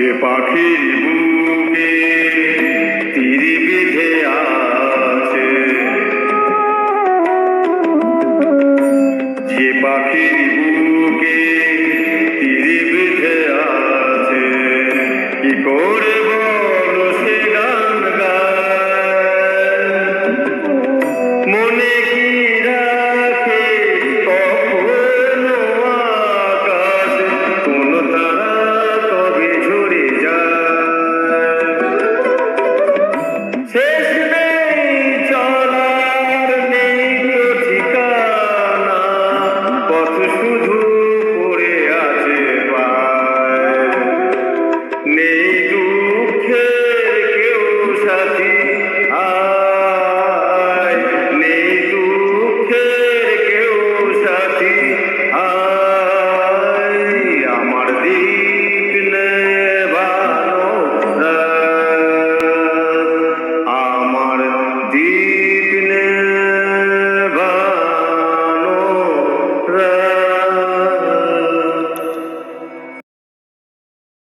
যে পাখির বুকে তীর বিধে আছে, যে পাখির বুকে তীর বিধে আছে, কি করে বলো সে গান গায়? মনে কি রাখে কখনো আকাশ, কোন তারা তবে ঝরে যায়? শেষ নেই চলার, নেই তো ঠিকানা, পথ শুধু পড়ে আছে পায়। নেই দুঃখের কেউ সাথী, আয় নেই দুঃখের কেউ সাথী, আয় আমার দীপ নেভানো রাত, আমার দীপ